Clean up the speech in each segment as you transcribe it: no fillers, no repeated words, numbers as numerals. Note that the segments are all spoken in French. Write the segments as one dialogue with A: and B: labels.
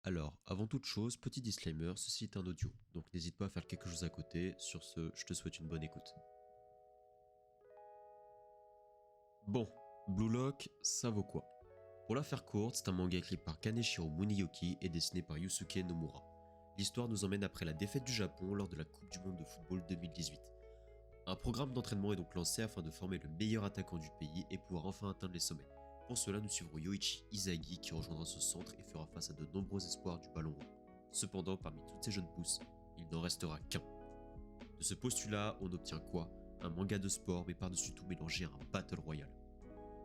A: Alors, avant toute chose, petit disclaimer, ceci est un audio, donc n'hésite pas à faire quelque chose à côté. Sur ce, je te souhaite une bonne écoute. Bon, Blue Lock, ça vaut quoi? Pour la faire courte, c'est un manga écrit par Kaneshiro Muniyoki et dessiné par Yusuke Nomura. L'histoire nous emmène après la défaite du Japon lors de la Coupe du Monde de football 2018. Un programme d'entraînement est donc lancé afin de former le meilleur attaquant du pays et pouvoir enfin atteindre les sommets. Pour cela, nous suivrons Yoichi Izagi qui rejoindra ce centre et fera face à de nombreux espoirs du ballon rond. Cependant, parmi toutes ces jeunes pousses, il n'en restera qu'un. De ce postulat, on obtient quoi? Un manga de sport, mais par-dessus tout mélangé à un battle royale.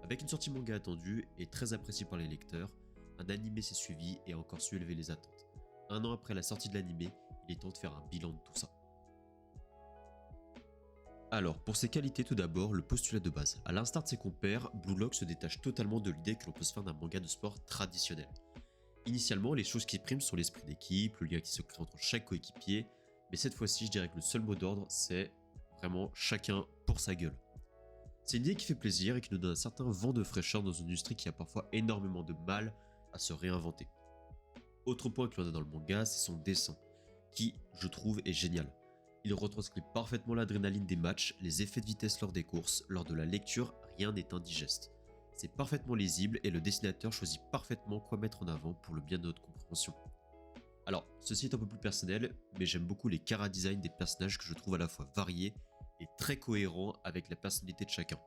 A: Avec une sortie manga attendue et très appréciée par les lecteurs, un animé s'est suivi et a encore su élever les attentes. Un an après la sortie de l'animé, il est temps de faire un bilan de tout ça. Alors, pour ses qualités tout d'abord, le postulat de base. A l'instar de ses compères, Blue Lock se détache totalement de l'idée que l'on peut se faire d'un manga de sport traditionnel. Initialement, les choses qui priment sont l'esprit d'équipe, le lien qui se crée entre chaque coéquipier, mais cette fois-ci, je dirais que le seul mot d'ordre, c'est vraiment chacun pour sa gueule. C'est une idée qui fait plaisir et qui nous donne un certain vent de fraîcheur dans une industrie qui a parfois énormément de mal à se réinventer. Autre point que l'on a dans le manga, c'est son dessin, qui, je trouve, est génial. Il retranscrit parfaitement l'adrénaline des matchs, les effets de vitesse lors des courses, lors de la lecture, rien n'est indigeste. C'est parfaitement lisible et le dessinateur choisit parfaitement quoi mettre en avant pour le bien de notre compréhension. Alors, ceci est un peu plus personnel, mais j'aime beaucoup les chara-design des personnages que je trouve à la fois variés et très cohérents avec la personnalité de chacun.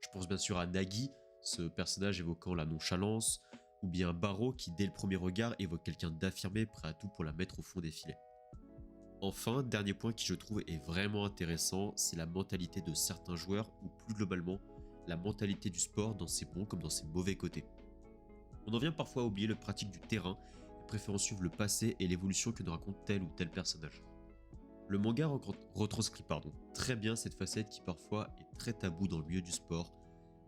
A: Je pense bien sûr à Nagi, ce personnage évoquant la nonchalance, ou bien Baro qui dès le premier regard évoque quelqu'un d'affirmé prêt à tout pour la mettre au fond des filets. Enfin, dernier point qui je trouve est vraiment intéressant, c'est la mentalité de certains joueurs, ou plus globalement, la mentalité du sport dans ses bons comme dans ses mauvais côtés. On en vient parfois à oublier le pratique du terrain, et préférant suivre le passé et l'évolution que nous raconte tel ou tel personnage. Le manga retranscrit très bien cette facette qui parfois est très taboue dans le milieu du sport,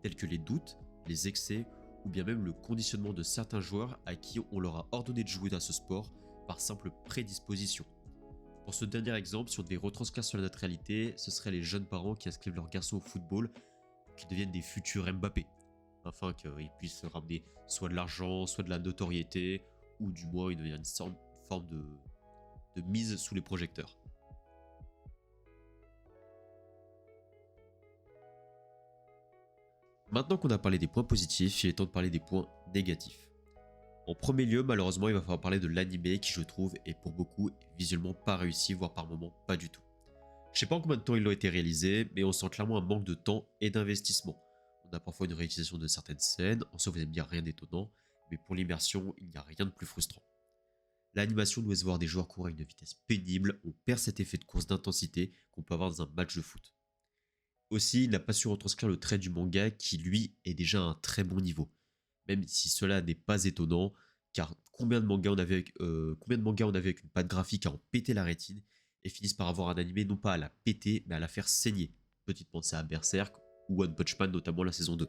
A: tels que les doutes, les excès, ou bien même le conditionnement de certains joueurs à qui on leur a ordonné de jouer à ce sport par simple prédisposition. Pour ce dernier exemple, si on devait retranscrire sur notre réalité, ce seraient les jeunes parents qui inscrivent leurs garçons au football, qui deviennent des futurs Mbappé, afin qu'ils puissent ramener soit de l'argent, soit de la notoriété, ou du moins une forme de mise sous les projecteurs. Maintenant qu'on a parlé des points positifs, il est temps de parler des points négatifs. En premier lieu, malheureusement, il va falloir parler de l'animé qui, je trouve, est pour beaucoup visuellement pas réussi, voire par moments pas du tout. Je sais pas en combien de temps il a été réalisé, mais on sent clairement un manque de temps et d'investissement. On a parfois une réutilisation de certaines scènes, en soi vous allez me dire rien d'étonnant, mais pour l'immersion, il n'y a rien de plus frustrant. L'animation nous laisse voir des joueurs courir à une vitesse pénible, on perd cet effet de course d'intensité qu'on peut avoir dans un match de foot. Aussi, il n'a pas su retranscrire le trait du manga qui, lui, est déjà à un très bon niveau. Même si cela n'est pas étonnant, car combien de mangas on avait avec une patte graphique à en péter la rétine et finissent par avoir un animé non pas à la péter, mais à la faire saigner. Petite pensée à Berserk ou One Punch Man, notamment la saison 2.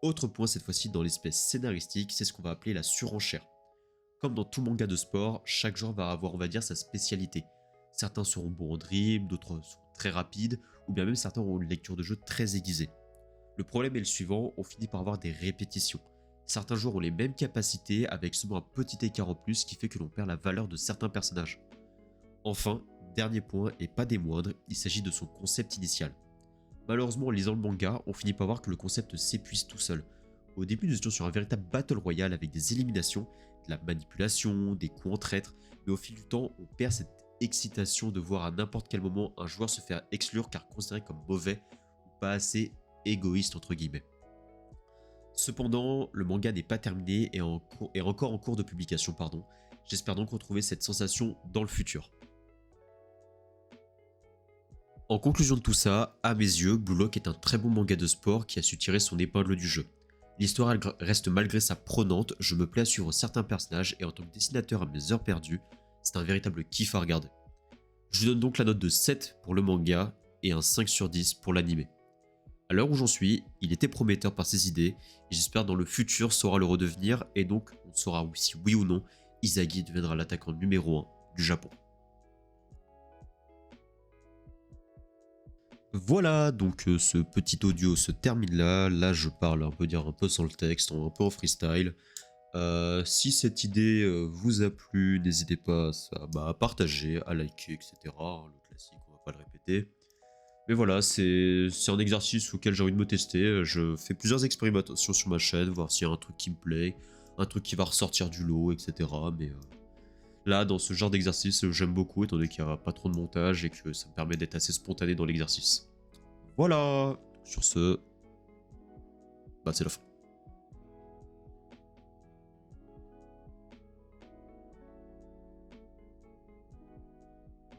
A: Autre point cette fois-ci dans l'espèce scénaristique, c'est ce qu'on va appeler la surenchère. Comme dans tout manga de sport, chaque genre va avoir, on va dire, sa spécialité. Certains seront bons en dribble, d'autres seront très rapides, ou bien même certains auront une lecture de jeu très aiguisée. Le problème est le suivant, on finit par avoir des répétitions. Certains joueurs ont les mêmes capacités avec seulement un petit écart en plus qui fait que l'on perd la valeur de certains personnages. Enfin, dernier point et pas des moindres, il s'agit de son concept initial. Malheureusement en lisant le manga, on finit par voir que le concept s'épuise tout seul. Au début nous étions sur un véritable battle royale avec des éliminations, de la manipulation, des coups en traître, mais au fil du temps on perd cette excitation de voir à n'importe quel moment un joueur se faire exclure car considéré comme mauvais ou pas assez égoïste entre guillemets. Cependant, le manga n'est pas terminé et est encore en cours de publication. J'espère donc retrouver cette sensation dans le futur. En conclusion de tout ça, à mes yeux, Blue Lock est un très bon manga de sport qui a su tirer son épingle du jeu. L'histoire reste malgré sa prenante, je me plais à suivre certains personnages et en tant que dessinateur à mes heures perdues, c'est un véritable kiff à regarder. Je vous donne donc la note de 7 pour le manga et un 5 sur 10 pour l'anime. À l'heure où j'en suis, il était prometteur par ses idées et j'espère dans le futur saura le redevenir et donc on saura si oui ou non Izagi deviendra l'attaquant numéro 1 du Japon. Voilà, donc ce petit audio se termine là. Là, je parle un peu sans le texte, un peu en freestyle. Si cette idée vous a plu, n'hésitez pas à partager, à liker, etc. Le classique, on va pas le répéter. Mais voilà, c'est un exercice auquel j'ai envie de me tester. Je fais plusieurs expérimentations sur ma chaîne, voir s'il y a un truc qui me plaît, un truc qui va ressortir du lot, etc. Mais là, dans ce genre d'exercice, j'aime beaucoup, étant donné qu'il n'y a pas trop de montage et que ça me permet d'être assez spontané dans l'exercice. Voilà. Sur ce, bah c'est la fin.